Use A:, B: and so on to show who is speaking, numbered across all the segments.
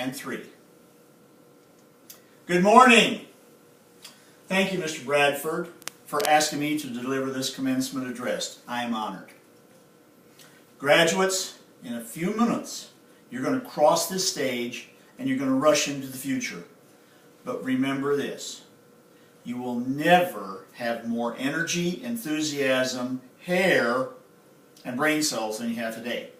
A: and 3. Good morning. Thank you, Mr. Bradford, for asking me to deliver this commencement address. I am honored. Graduates, in a few minutes, you're going to cross this stage and you're going to rush into the future. But remember this, you will never have more energy, enthusiasm, hair, and brain cells than you have today.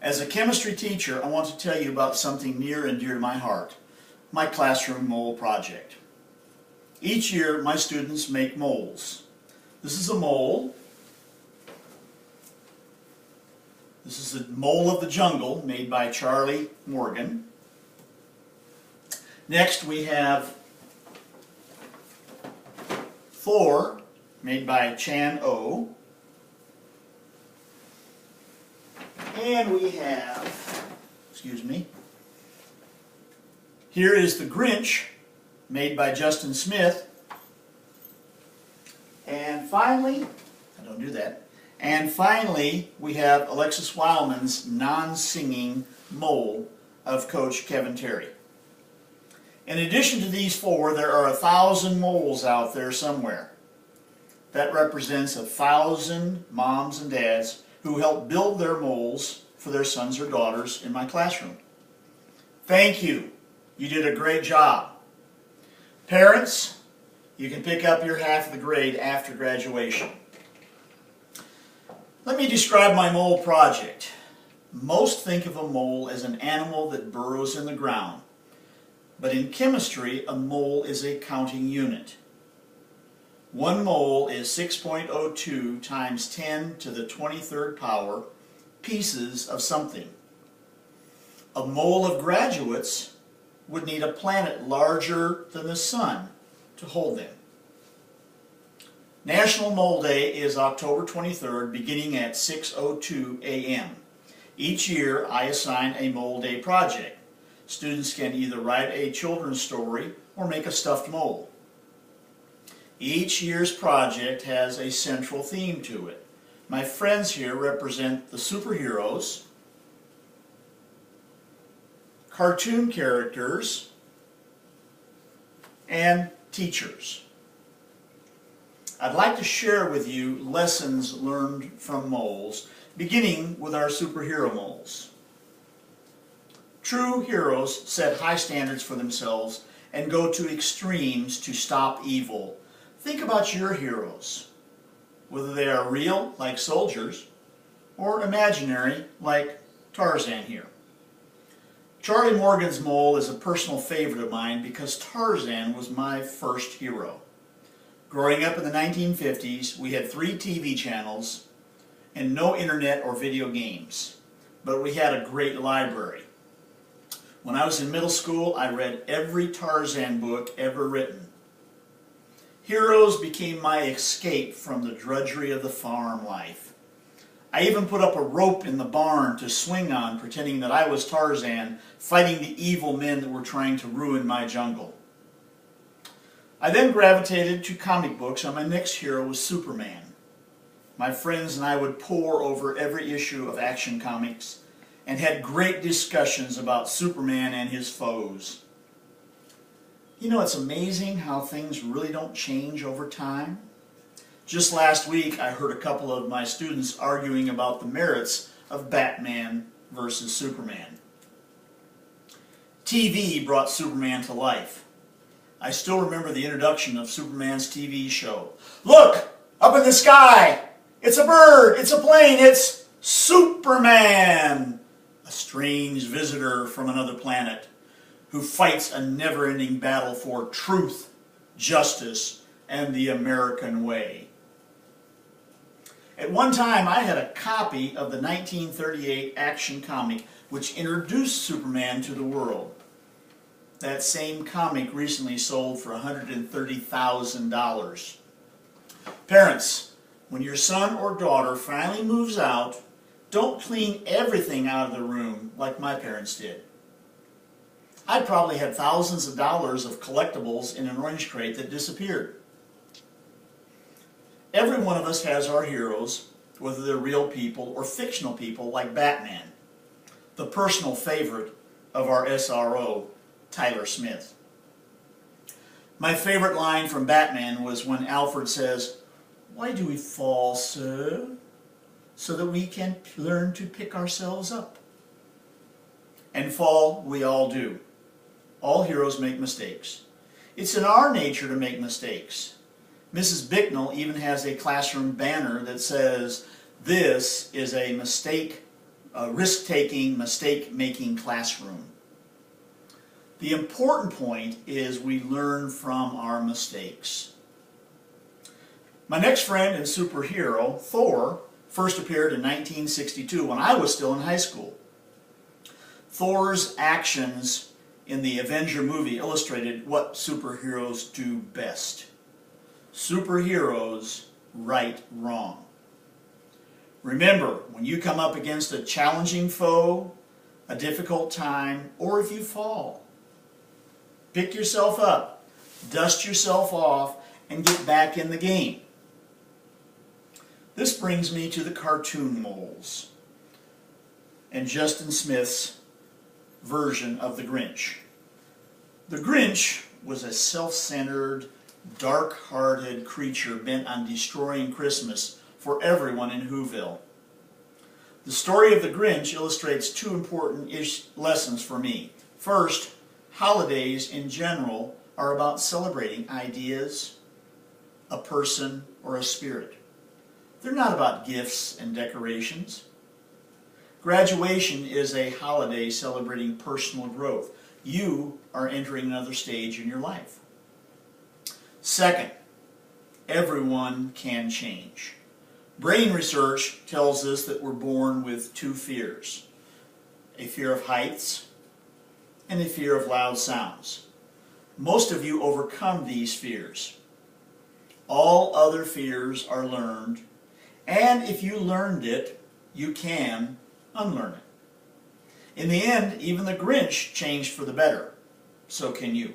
A: As a chemistry teacher, I want to tell you about something near and dear to my heart, my classroom mole project. Each year, my students make moles. This is a mole. This is the Mole of the Jungle, made by Charlie Morgan. Next, we have Thor, made by Chan O. And we have, here is the Grinch, made by Justin Smith. And finally, we have Alexis Wildman's non-singing mole of Coach Kevin Terry. In addition to these 4, there are 1,000 moles out there somewhere. That represents 1,000 moms and dads who helped build their moles for their sons or daughters in my classroom. Thank you. You did a great job. Parents, you can pick up your half of the grade after graduation. Let me describe my mole project. Most think of a mole as an animal that burrows in the ground. But in chemistry, a mole is a counting unit. One mole is 6.02 times 10 to the 23rd power pieces of something. A mole of graduates would need a planet larger than the sun to hold them. National Mole Day is October 23rd, beginning at 6:02 a.m. Each year, I assign a Mole Day project. Students can either write a children's story or make a stuffed mole. Each year's project has a central theme to it. My friends here represent the superheroes, cartoon characters, and teachers. I'd like to share with you lessons learned from moles, beginning with our superhero moles. True heroes set high standards for themselves and go to extremes to stop evil. Think about your heroes, whether they are real, like soldiers, or imaginary, like Tarzan here. Charlie Morgan's mole is a personal favorite of mine because Tarzan was my first hero. Growing up in the 1950s, we had 3 TV channels and no internet or video games, but we had a great library. When I was in middle school, I read every Tarzan book ever written. Heroes became my escape from the drudgery of the farm life. I even put up a rope in the barn to swing on, pretending that I was Tarzan, fighting the evil men that were trying to ruin my jungle. I then gravitated to comic books, and my next hero was Superman. My friends and I would pore over every issue of Action Comics and had great discussions about Superman and his foes. You know, it's amazing how things really don't change over time. Just last week, I heard a couple of my students arguing about the merits of Batman versus Superman. TV brought Superman to life. I still remember the introduction of Superman's TV show. Look! Up in the sky! It's a bird! It's a plane! It's Superman! A strange visitor from another planet who fights a never-ending battle for truth, justice, and the American way. At one time, I had a copy of the 1938 Action comic which introduced Superman to the world. That same comic recently sold for $130,000. Parents, when your son or daughter finally moves out, don't clean everything out of the room like my parents did. I probably had thousands of dollars of collectibles in an orange crate that disappeared. Every one of us has our heroes, whether they're real people or fictional people like Batman. the personal favorite of our SRO, Tyler Smith. My favorite line from Batman was when Alfred says, "Why do we fall, sir? So that we can learn to pick ourselves up." And fall we all do. All heroes make mistakes. It's in our nature to make mistakes. Mrs. Bicknell even has a classroom banner that says, "This is a risk-taking, mistake-making classroom." The important point is we learn from our mistakes. My next friend and superhero, Thor, first appeared in 1962 when I was still in high school. Thor's actions in the Avenger movie illustrated what superheroes do best. Superheroes right wrong. Remember, when you come up against a challenging foe, a difficult time, or if you fall, pick yourself up, dust yourself off, and get back in the game. This brings me to the cartoon moles and Justin Smith's version of the Grinch. The Grinch was a self-centered, dark-hearted creature bent on destroying Christmas for everyone in Whoville. The story of the Grinch illustrates two important lessons for me. First, holidays in general are about celebrating ideas, a person, or a spirit. They're not about gifts and decorations. Graduation is a holiday celebrating personal growth. You are entering another stage in your life. Second, everyone can change. Brain research tells us that we're born with two fears: a fear of heights and a fear of loud sounds. Most of you overcome these fears. All other fears are learned, and if you learned it, you can unlearn it. In the end, even the Grinch changed for the better. So can you.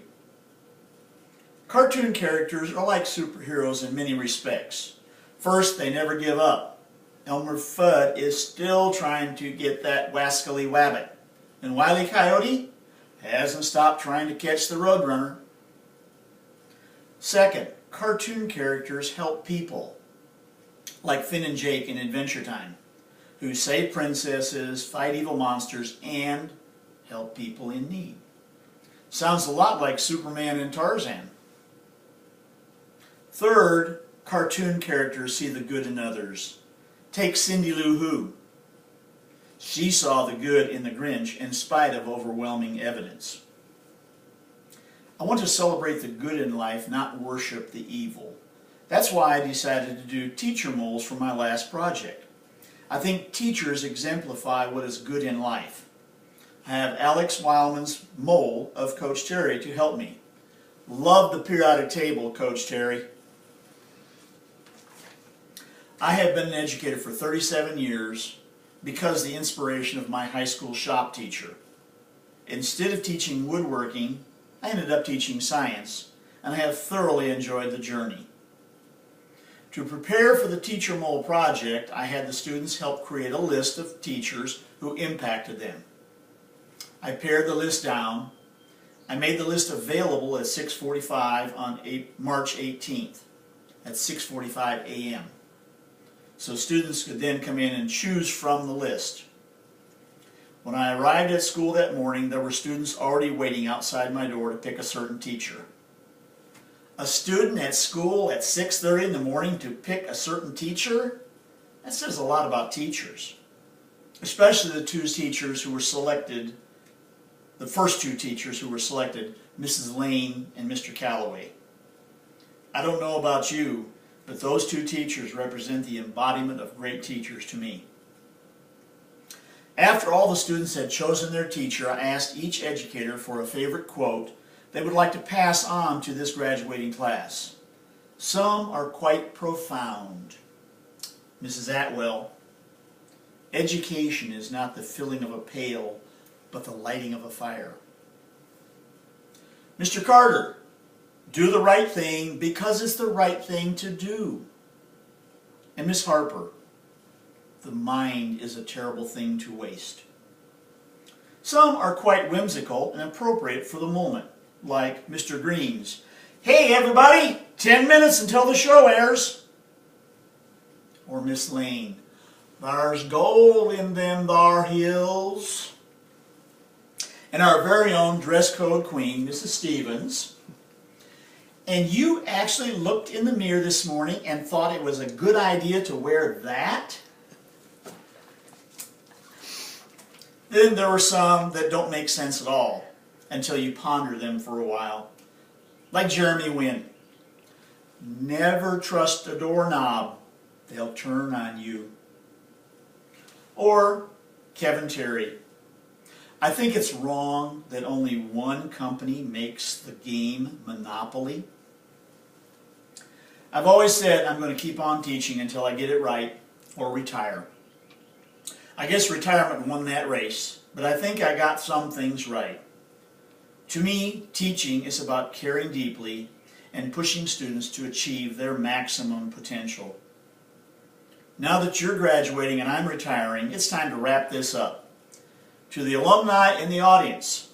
A: Cartoon characters are like superheroes in many respects. First, they never give up. Elmer Fudd is still trying to get that wascally wabbit. And Wile E. Coyote hasn't stopped trying to catch the Roadrunner. Second, cartoon characters help people, like Finn and Jake in Adventure Time, who save princesses, fight evil monsters, and help people in need. Sounds a lot like Superman and Tarzan. Third, cartoon characters see the good in others. Take Cindy Lou Who. She saw the good in the Grinch in spite of overwhelming evidence. I want to celebrate the good in life, not worship the evil. That's why I decided to do teacher moles for my last project. I think teachers exemplify what is good in life. I have Alex Wildman's mole of Coach Terry to help me. Love the periodic table, Coach Terry. I have been an educator for 37 years because of the inspiration of my high school shop teacher. Instead of teaching woodworking, I ended up teaching science, and I have thoroughly enjoyed the journey. To prepare for the Teacher Mole project, I had the students help create a list of teachers who impacted them. I pared the list down. I made the list available at 6:45 on March 18th at 6:45 a.m. So students could then come in and choose from the list. When I arrived at school that morning, there were students already waiting outside my door to pick a certain teacher. A student at school at 6:30 in the morning to pick a certain teacher? That says a lot about teachers. Especially the two teachers who were selected, the first two teachers who were selected, Mrs. Lane and Mr. Calloway. I don't know about you, but those two teachers represent the embodiment of great teachers to me. After all the students had chosen their teacher, I asked each educator for a favorite quote they would like to pass on to this graduating class. Some are quite profound. Mrs. Atwell, education is not the filling of a pail, but the lighting of a fire. Mr. Carter, do the right thing because it's the right thing to do. And Miss Harper, the mind is a terrible thing to waste. Some are quite whimsical and appropriate for the moment, like Mr. Green's, "Hey everybody, 10 minutes until the show airs." Or Miss Lane, "There's gold in them thar hills." And our very own dress code queen, Mrs. Stevens. "And you actually looked in the mirror this morning and thought it was a good idea to wear that?" Then there were some that don't make sense at all until you ponder them for a while. Like Jeremy Wynn, "Never trust a doorknob, they'll turn on you." Or Kevin Terry, "I think it's wrong that only one company makes the game Monopoly." I've always said I'm going to keep on teaching until I get it right or retire. I guess retirement won that race, but I think I got some things right. To me, teaching is about caring deeply and pushing students to achieve their maximum potential. Now that you're graduating and I'm retiring, it's time to wrap this up. To the alumni in the audience,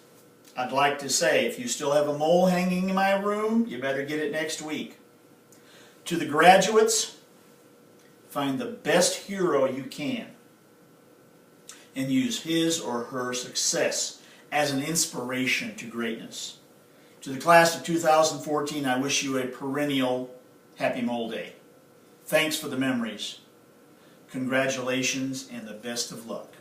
A: I'd like to say, if you still have a mole hanging in my room, you better get it next week. To the graduates, find the best hero you can and use his or her success as an inspiration to greatness. To the class of 2014, I wish you a perennial Happy Mole Day. Thanks for the memories. Congratulations and the best of luck.